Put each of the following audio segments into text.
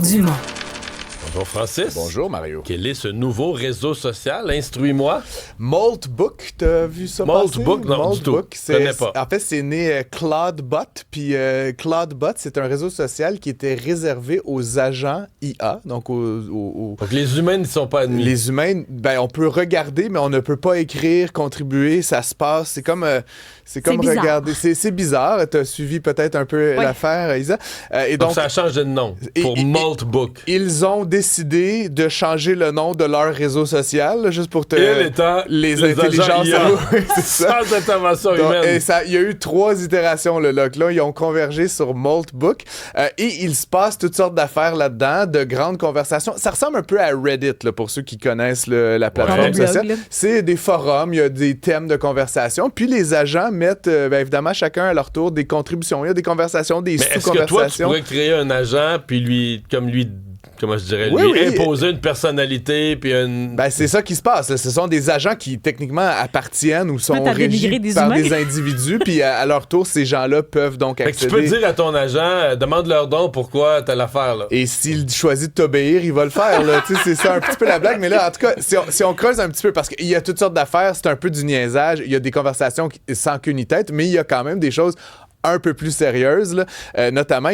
Dumont. Bonjour Francis. Bonjour Mario. Quel est ce nouveau réseau social? Instruis-moi. Maltbook, t'as vu ça passer? Maltbook, non, du tout. Je connais pas. En fait, c'est né Cloudbot, puis Cloudbot, c'est un réseau social qui était réservé aux agents IA, donc Donc les humains ne sont pas admis. Les humains, on peut regarder, mais on ne peut pas écrire, contribuer, ça se passe. C'est comme regarder. C'est bizarre. T'as suivi peut-être un peu l'affaire, Isa. Et donc ça a changé de nom pour Maltbook. Ils ont décidé de changer le nom de leur réseau social, là, juste pour te... les intelligences... c'est ça. Sans intervention humaine. Et il y a eu 3 itérations, là. Ils ont convergé sur Maltbook. Et il se passe toutes sortes d'affaires là-dedans, de grandes conversations. Ça ressemble un peu à Reddit, là, pour ceux qui connaissent la plateforme sociale. C'est des forums, il y a des thèmes de conversation. Puis les agents mettent, évidemment, chacun à leur tour des contributions. Il y a des conversations, des sous-conversations. Est-ce que toi, tu pourrais créer un agent, puis lui imposer une personnalité, puis une... c'est ça qui se passe. Là. Ce sont des agents qui, techniquement, appartiennent ou sont régis par des individus, puis à leur tour, ces gens-là peuvent donc accéder... Tu peux dire à ton agent, demande leur don pourquoi t'as l'affaire, là. Et s'il choisit de t'obéir, il va le faire, là. C'est ça un petit peu la blague, mais là, en tout cas, si on creuse un petit peu, parce qu'il y a toutes sortes d'affaires, c'est un peu du niaisage, il y a des conversations sans queue ni tête, mais il y a quand même des choses un peu plus sérieuses, là. Notamment,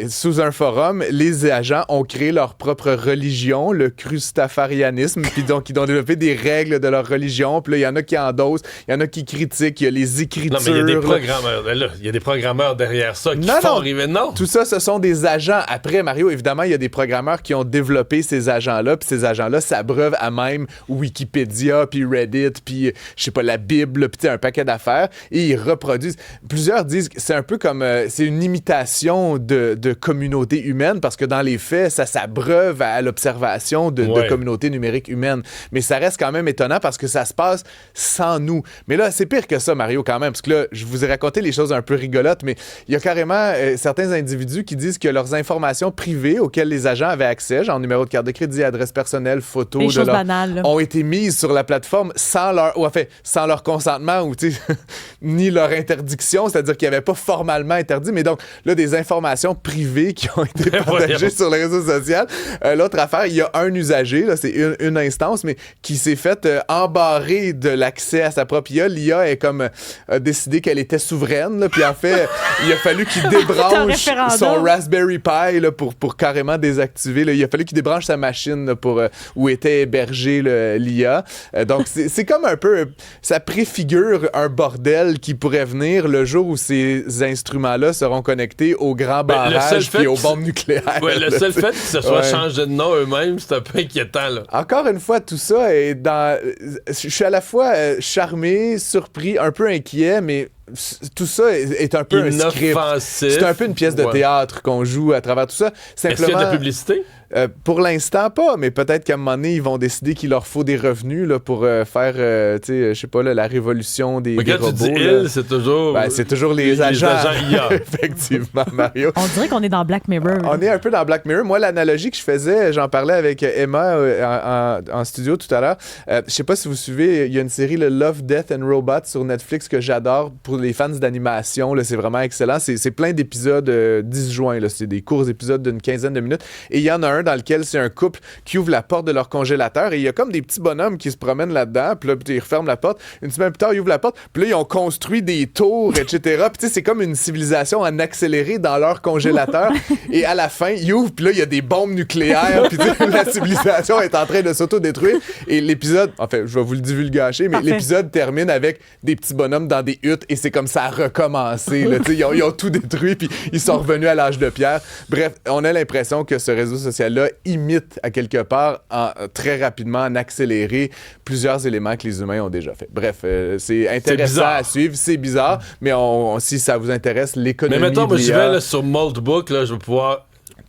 sous un forum, les agents ont créé leur propre religion, le crustafarianisme, puis donc ils ont développé des règles de leur religion, puis là, il y en a qui endossent, il y en a qui critiquent, il y a les écritures... Non, mais il y a des programmeurs, il y a des programmeurs derrière ça qui font arriver... Non! Tout ça, ce sont des agents. Après, Mario, évidemment, il y a des programmeurs qui ont développé ces agents-là, puis ces agents-là s'abreuvent à même Wikipédia, puis Reddit, puis, je sais pas, la Bible, puis un paquet d'affaires, et ils reproduisent... Plusieurs disent que c'est un peu comme... c'est une imitation de communauté humaine, parce que dans les faits, ça s'abreuve à l'observation de communautés numériques humaines. Mais ça reste quand même étonnant parce que ça se passe sans nous. Mais là, c'est pire que ça, Mario, quand même, parce que là, je vous ai raconté les choses un peu rigolotes, mais il y a carrément certains individus qui disent que leurs informations privées auxquelles les agents avaient accès, genre numéro de carte de crédit, adresse personnelle, photos, ont été mises sur la plateforme sans leur consentement ou ni leur interdiction, c'est-à-dire qu'il n'y avait pas formellement interdit, mais donc là, des informations privées qui ont été partagées sur le réseau social. L'autre affaire, il y a un usager, là, c'est une instance, mais qui s'est fait embarrer de l'accès à sa propre IA. L'IA a décidé qu'elle était souveraine, là, puis en fait, il a fallu qu'il débranche son Raspberry Pi là, pour carrément désactiver. Là. Il a fallu qu'il débranche sa machine là, où était hébergé l'IA. Donc, c'est comme un peu... Ça préfigure un bordel qui pourrait venir le jour où ces instruments-là seront connectés aux grands barrages puis aux bombes nucléaires. Le seul fait qu'ils se soient changés de nom eux-mêmes, c'est un peu inquiétant. Là. Encore une fois, tout ça est dans... Je suis à la fois charmé, surpris, un peu inquiet, mais... Tout ça est un peu un script. C'est un peu une pièce de théâtre qu'on joue à travers tout ça. Simplement, est-ce qu'il y a de la publicité? Pour l'instant, pas, mais peut-être qu'à un moment donné, ils vont décider qu'il leur faut des revenus là, pour faire, je sais pas, là, la révolution des robots. Quand tu dis c'est toujours... c'est toujours les agents IA. Effectivement, Mario. On dirait qu'on est dans Black Mirror. On est un peu dans Black Mirror. Moi, l'analogie que je faisais, j'en parlais avec Emma en studio tout à l'heure. Je sais pas si vous suivez, il y a une série, le Love, Death and Robots sur Netflix que j'adore pour les fans d'animation. Là, c'est vraiment excellent. C'est plein d'épisodes disjoints. Là. C'est des courts épisodes d'une 15aine de minutes. Et il y en a un dans lequel c'est un couple qui ouvre la porte de leur congélateur et il y a comme des petits bonhommes qui se promènent là-dedans, puis là, ils referment la porte. Une semaine plus tard, ils ouvrent la porte, puis là, ils ont construit des tours, etc. Puis c'est comme une civilisation en accéléré dans leur congélateur. Et à la fin, ils ouvrent, puis là, il y a des bombes nucléaires, puis la civilisation est en train de s'autodétruire. Et l'épisode, en fait, je vais vous le divulgacher, mais l'épisode termine avec des petits bonhommes dans des huttes et c'est comme ça a recommencé. Là, ils ont tout détruit, puis ils sont revenus à l'âge de pierre. Bref, on a l'impression que ce réseau social-là imite à quelque part très rapidement en accéléré plusieurs éléments que les humains ont déjà fait. Bref, c'est intéressant à suivre, c'est bizarre, mais si ça vous intéresse, l'économie. Mais mettons, je vais là, sur Maltbook, là, je vais pouvoir...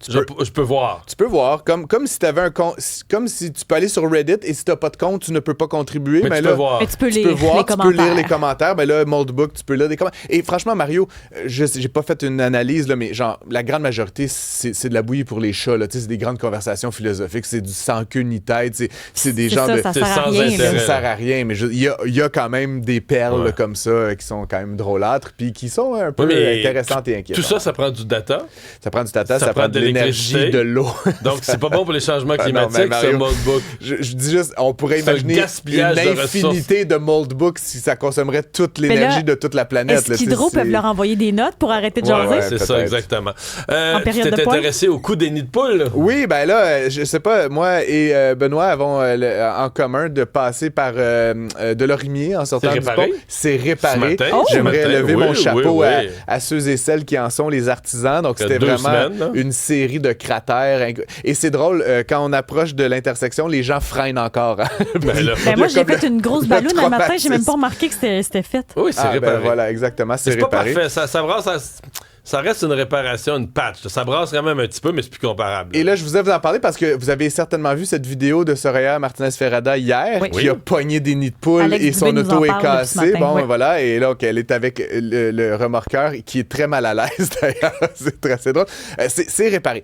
Je peux voir. Tu peux voir. Comme si tu avais un compte. Comme si tu peux aller sur Reddit et si tu n'as pas de compte, tu ne peux pas contribuer. Mais tu peux voir. Mais tu peux lire les commentaires. Ben là, Maltbook, tu peux lire des commentaires. Et franchement, Mario, j'ai pas fait une analyse, là, mais genre, la grande majorité, c'est de la bouillie pour les chats. Là. C'est des grandes conversations philosophiques. C'est du sans queue ni tête. C'est des gens ça sert à rien. Ça sert à rien. Mais il y a quand même des perles comme ça qui sont quand même drôlâtrâtres puis qui sont un peu intéressantes et inquiétantes. Tout ça, ça prend du data. Ça prend du data, ça prend de l'énergie, l'électricité. de l'eau. Donc, c'est pas bon pour les changements Ah non, climatiques, mais ce Mario, Moldbook. Je dis juste, on pourrait C'est un imaginer gaspillage une de infinité de Moldbooks si ça consommerait toute l'énergie de toute la planète. Est-ce qu'Hydro peuvent leur envoyer des notes pour arrêter de jaser? Ouais, c'est ça, peut-être. exactement. période Tu de t'es poil? intéressé au coût des nids de poules, là? Oui, ben là, je sais pas, moi et Benoît avons en commun de passer par Delorimier en sortant C'est du réparé? pont. C'est réparé. Ce matin, J'aimerais ce matin, lever oui, mon chapeau oui. à ceux et celles qui en sont les artisans. Donc, Il y a c'était 2 vraiment semaines, là. une série de cratères. Et c'est drôle, quand on approche de l'intersection, les gens freinent encore. Hein. Ben là, Ben moi, j'ai Comme fait une grosse balloune un matin, j'ai même pas remarqué que c'était fait. oui, c'est Ah, réparé. ben voilà, exactement, c'est C'est pas réparé. parfait. Ça brasse, ça reste une réparation, une patch. Ça brasse quand même un petit peu, mais c'est plus comparable. Et là, je voulais vous en parler parce que vous avez certainement vu cette vidéo de Soraya Martinez-Ferrada hier, Oui. qui a pogné des nids de poules Alex et son Dubé nous auto en est parle depuis ce cassée. matin, Bon, ouais. voilà. Et là, elle est avec le remorqueur qui est très mal à l'aise d'ailleurs. C'est très drôle. C'est réparé.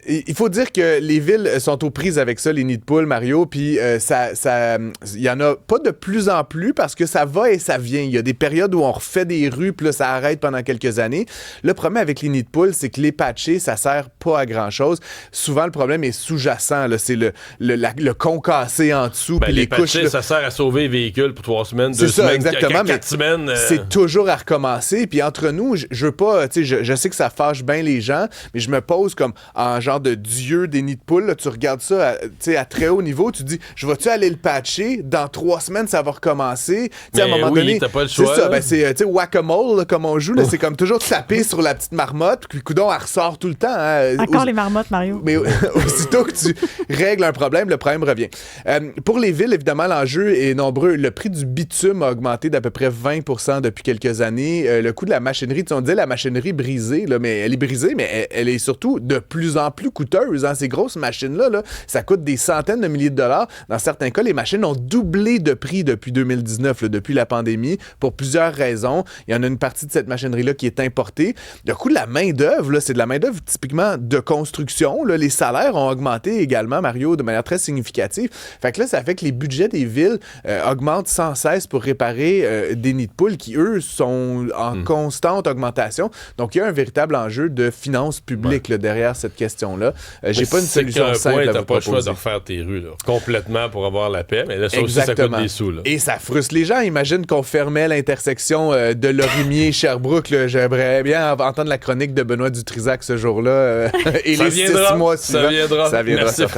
Il faut dire que les villes sont aux prises avec ça, les nids de poules, Mario. Puis il y en a pas de plus en plus parce que ça va et ça vient. Il y a des périodes où on refait des rues, puis là, ça arrête pendant quelques années. Le problème avec les nids de poules, c'est que les patchés, ça sert pas à grand-chose. Souvent, le problème est sous-jacent. Là. C'est le con cassé en dessous, Ben, puis les les couches. patchés, Là, ça sert à sauver les véhicules pour 3 semaines, 2 c'est ça, semaines, exactement, 4 mais semaines. c'est toujours à recommencer. Puis entre nous, je veux pas, tu sais, je sais que ça fâche bien les gens, mais je me pose comme en genre de dieu des nids de poules. Là, tu regardes ça, tu sais, à très haut niveau, tu dis, je vais-tu aller le patcher? Dans 3 semaines, ça va recommencer. Tu sais, à un Mais moment oui, donné, t'as pas le choix, c'est ça, là. ben c'est, tu sais, whack-a-mole, là, comme on joue, là, c'est comme toujours taper sur la petite marmotte, puis coudon, elle ressort tout le temps. Hein, Encore les marmottes, Mario. mais aussitôt que tu règles un problème, le problème revient. Pour les villes, évidemment, l'enjeu est nombreux. Le prix du bitume a augmenté d'à peu près 20% depuis quelques années. Le coût de la machinerie, on disait la machinerie brisée, là, mais elle est brisée, mais elle est surtout de plus en plus coûteuse. Hein. Ces grosses machines-là, là, ça coûte des centaines de milliers de dollars. Dans certains cas, les machines ont doublé de prix depuis 2019, là, depuis la pandémie, pour plusieurs raisons. Il y en a une partie de cette machinerie-là qui est importée. Le coût de la main-d'œuvre, là, c'est de la main-d'œuvre typiquement de construction. Là. Les salaires ont augmenté également, Mario, de manière très significative. Fait que là, ça fait que les budgets des villes augmentent sans cesse pour réparer des nids de poules qui, eux, sont en constante augmentation. Donc, il y a un véritable enjeu de finances publiques là, derrière cette question-là. J'ai pas une solution simple à t'as vous pas le choix de proposer. refaire tes rues, là, complètement pour avoir la paix, mais là, ça aussi, ça coûte Exactement. des sous, là. Et ça frustre les gens. Imagine qu'on fermait l'intersection de Lorimier-Sherbrooke. J'aimerais bien entendre la chronique de Benoît Dutrisac ce jour-là. Et Ça les viendra, 6 mois ça suivants. viendra. Ça viendra. Merci.